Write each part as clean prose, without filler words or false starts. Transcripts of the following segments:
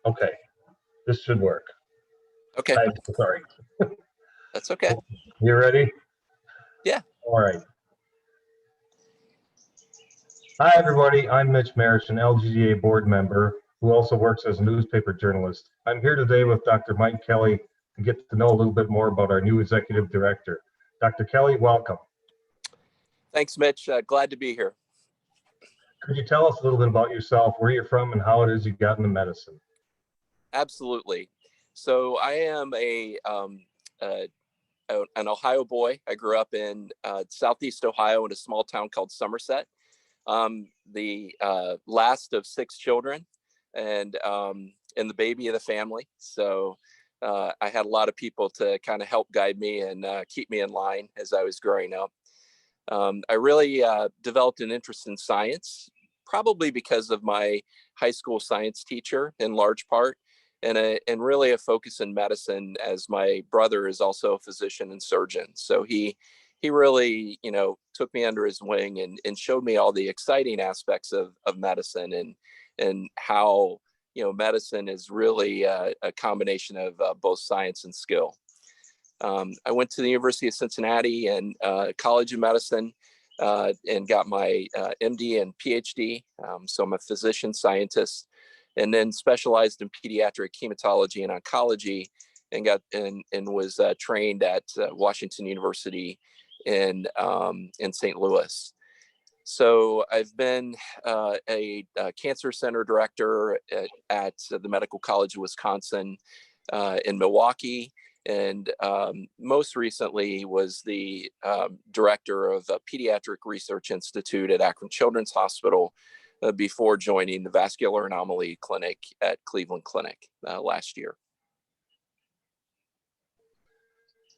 Okay, this should work. Okay. I'm sorry. That's okay. You ready? Yeah. All right. Hi, everybody. I'm Mitch Maersch, an LGDA board member who also works as a newspaper journalist. I'm here today with Dr. Mike Kelly to get to know a little bit more about our new executive director. Dr. Kelly, welcome. Thanks, Mitch. Glad to be here. Could you tell us a little bit about yourself, where you're from, and how it is you got into medicine? Absolutely. So I am an Ohio boy. I grew up in Southeast Ohio in a small town called Somerset. The last of 6 children and the baby of the family. So I had a lot of people to kind of help guide me and keep me in line as I was growing up. I really developed an interest in science, probably because of my high school science teacher in large part, and really a focus in medicine, as my brother is also a physician and surgeon. So he really, took me under his wing and showed me all the exciting aspects of medicine and how, medicine is really a combination of both science and skill. I went to the University of Cincinnati and College of Medicine and got my MD and PhD. So I'm a physician scientist, and then specialized in pediatric hematology and oncology, and was trained at Washington University in St. Louis. So I've been a cancer center director at the Medical College of Wisconsin in Milwaukee. And most recently was the director of a Pediatric Research Institute at Akron Children's Hospital before joining the Vascular Anomaly Clinic at Cleveland Clinic last year.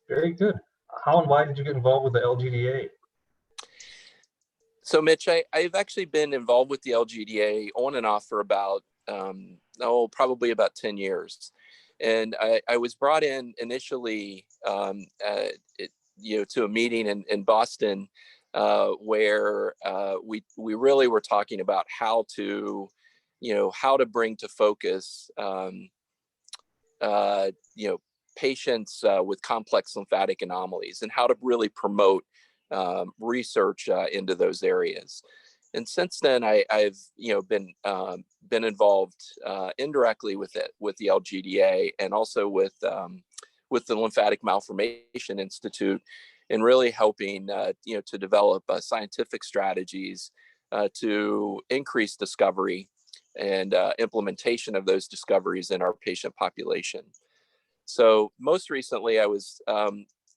Very good. How and why did you get involved with the LGDA? So Mitch, I've actually been involved with the LGDA on and off for about, probably about 10 years. And I was brought in initially, to a meeting in Boston where we really were talking about how to bring to focus, patients with complex lymphatic anomalies and how to really promote research into those areas. And since then, I've been involved indirectly with the LGDA and also with the Lymphatic Malformation Institute, and really helping to develop scientific strategies to increase discovery and implementation of those discoveries in our patient population. So most recently, I was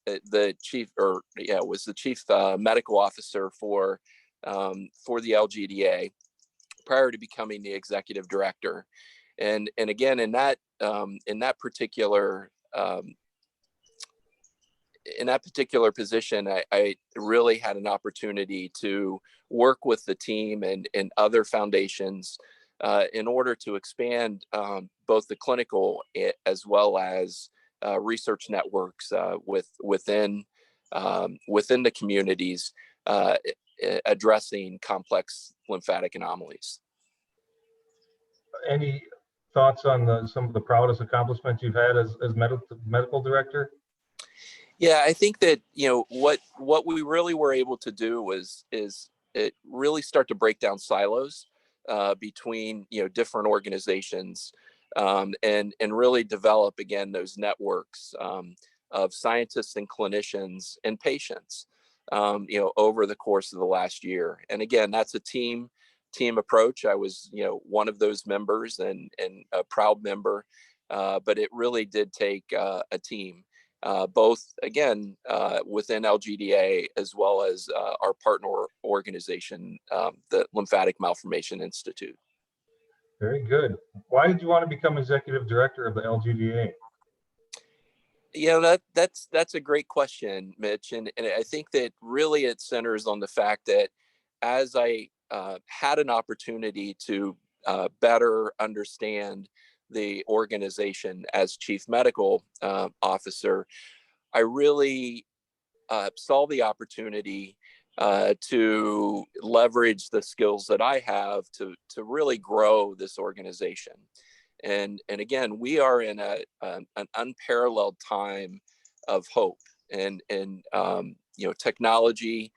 the chief medical officer for the LGDA prior to becoming the executive director. And again, in that particular position, I really had an opportunity to work with the team and other foundations in order to expand both the clinical as well as research networks within the communities addressing complex lymphatic anomalies. Any thoughts on some of the proudest accomplishments you've had as medical director? Yeah, I think that what we really were able to do is it really start to break down silos between different organizations, and really develop again those networks of scientists and clinicians and patients over the course of the last year. And again, that's a team approach. I was one of those members and a proud member, but it really did take a team. Both again within LGDA as well as our partner organization, the Lymphatic Malformation Institute. Very good. Why did you want to become executive director of the LGDA? That's a great question, Mitch, and I think that really it centers on the fact that as I had an opportunity to better understand the organization as chief medical officer, I really saw the opportunity to leverage the skills that I have to really grow this organization. And again, we are in an unparalleled time of hope, and technology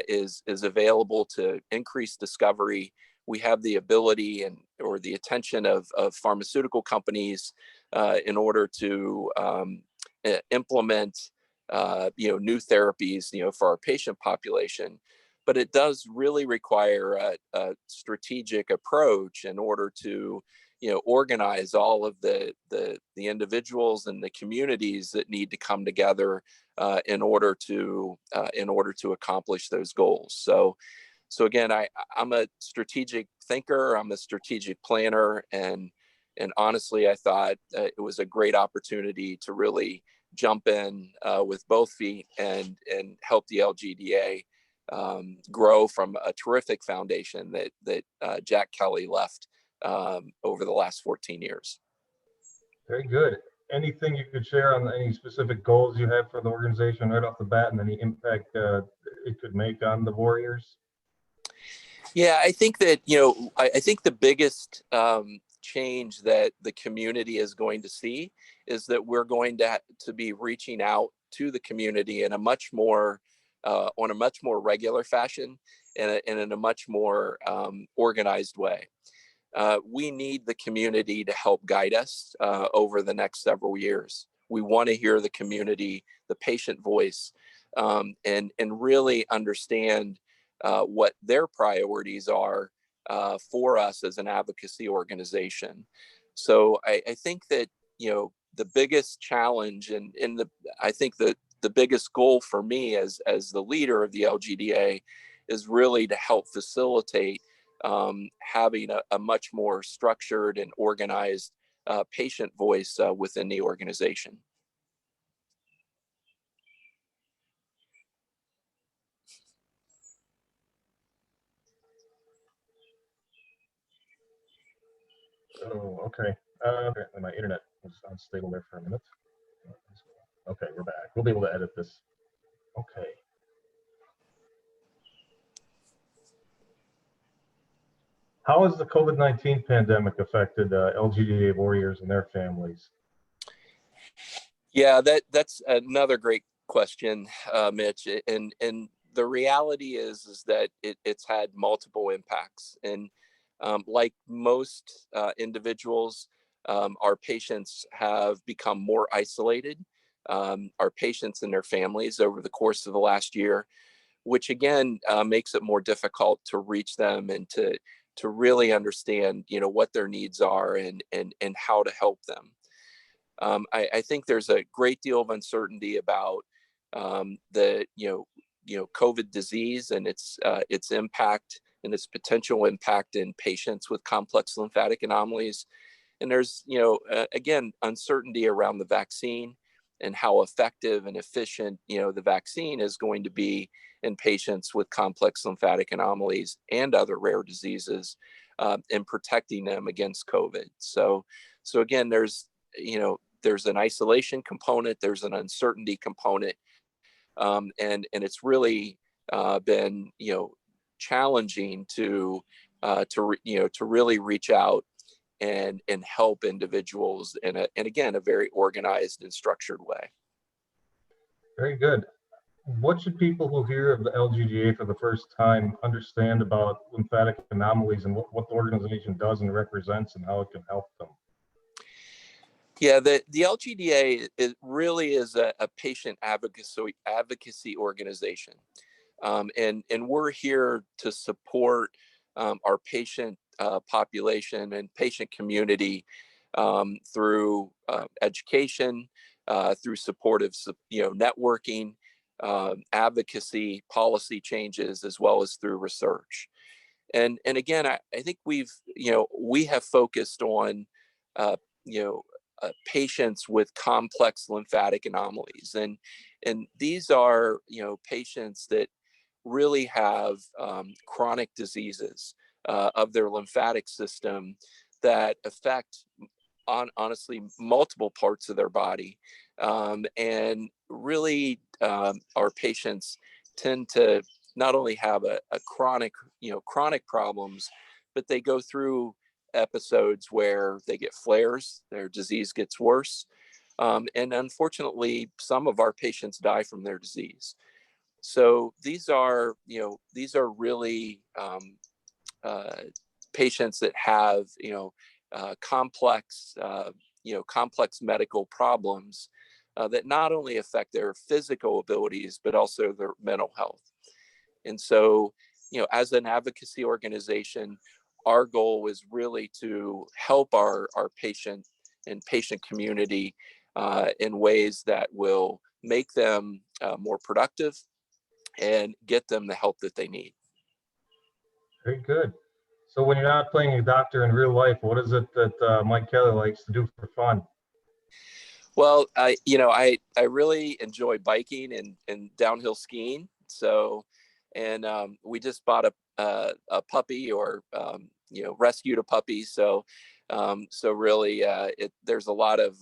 is available to increase discovery. We have the ability or the attention of pharmaceutical companies in order to implement new therapies for our patient population. But it does really require a strategic approach in order to organize all of the individuals and the communities that need to come together in order to accomplish those goals. So again, I'm a strategic thinker, I'm a strategic planner, and honestly, I thought it was a great opportunity to really jump in with both feet and help the LGDA grow from a terrific foundation that Jack Kelly left over the last 14 years. Very good. Anything you could share on any specific goals you have for the organization right off the bat, and any impact it could make on the Warriors? Yeah, I think that, I think the biggest change that the community is going to see is that we're going to be reaching out to the community in a much more, on a much more regular fashion, and in a much more organized way. We need the community to help guide us over the next several years. We want to hear the community, the patient voice, and really understand what their priorities are for us as an advocacy organization. So I think that the biggest challenge and I think that the biggest goal for me as the leader of the LGDA is really to help facilitate having a much more structured and organized patient voice within the organization. Oh, okay. Apparently my internet was unstable there for a minute. Okay, we're back. We'll be able to edit this. Okay. How has the COVID-19 pandemic affected LGDA warriors and their families? Yeah, that's another great question, Mitch. And the reality is that it's had multiple impacts. And like most individuals, our patients have become more isolated. Our patients and their families over the course of the last year, which again makes it more difficult to reach them and to really understand what their needs are and how to help them. I think there's a great deal of uncertainty about the COVID disease and its impact and its potential impact in patients with complex lymphatic anomalies. And there's again uncertainty around the vaccine and how effective and efficient the vaccine is going to be in patients with complex lymphatic anomalies and other rare diseases in protecting them against COVID. So again, there's an isolation component, there's an uncertainty component, and it's really been challenging to really reach out and help individuals in again a very organized and structured way. Very good. What should people who hear of the LGDA for the first time understand about lymphatic anomalies and what the organization does and represents and how it can help them? Yeah, the LGDA really is a patient advocacy organization, and we're here to support our patient population and patient community through education, through supportive networking, advocacy, policy changes, as well as through research. And again, I think we have focused on patients with complex lymphatic anomalies, and these are patients that really have chronic diseases of their lymphatic system that affect honestly multiple parts of their body, and really our patients tend to not only have a chronic chronic problems, but they go through episodes where they get flares, their disease gets worse. And unfortunately, some of our patients die from their disease. So these are really patients that have, complex medical problems that not only affect their physical abilities, but also their mental health. And so, as an advocacy organization, our goal is really to help our patient and patient community in ways that will make them more productive and get them the help that they need. Very good. So when you're not playing a doctor in real life, what is it that Mike Kelly likes to do for fun? Well, I really enjoy biking and downhill skiing. So, and we just bought a puppy, or rescued a puppy. So, really, there's a lot of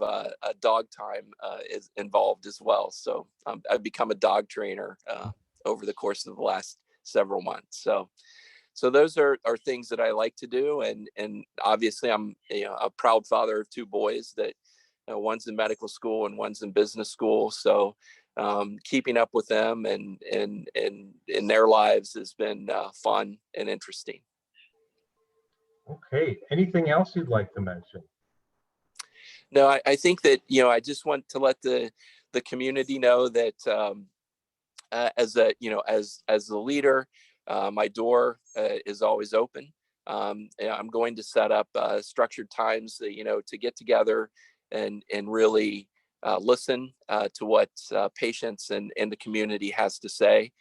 dog time is involved as well. So I've become a dog trainer over the course of the last several months. So those are things that I like to do, and obviously I'm a proud father of 2 boys that. One's in medical school and one's in business school. So keeping up with them and in their lives has been fun and interesting. Okay. Anything else you'd like to mention? No, I think that, I just want to let the community know that as the leader, my door is always open. I'm going to set up structured times, to get together and really listen to what patients and the community has to say,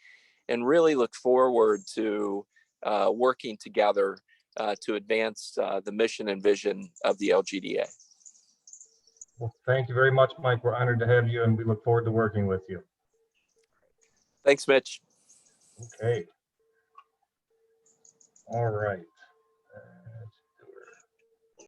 and really look forward to working together to advance the mission and vision of the LGDA. Well, thank you very much, Mike. We're honored to have you, and we look forward to working with you. Thanks, Mitch. Okay. All right.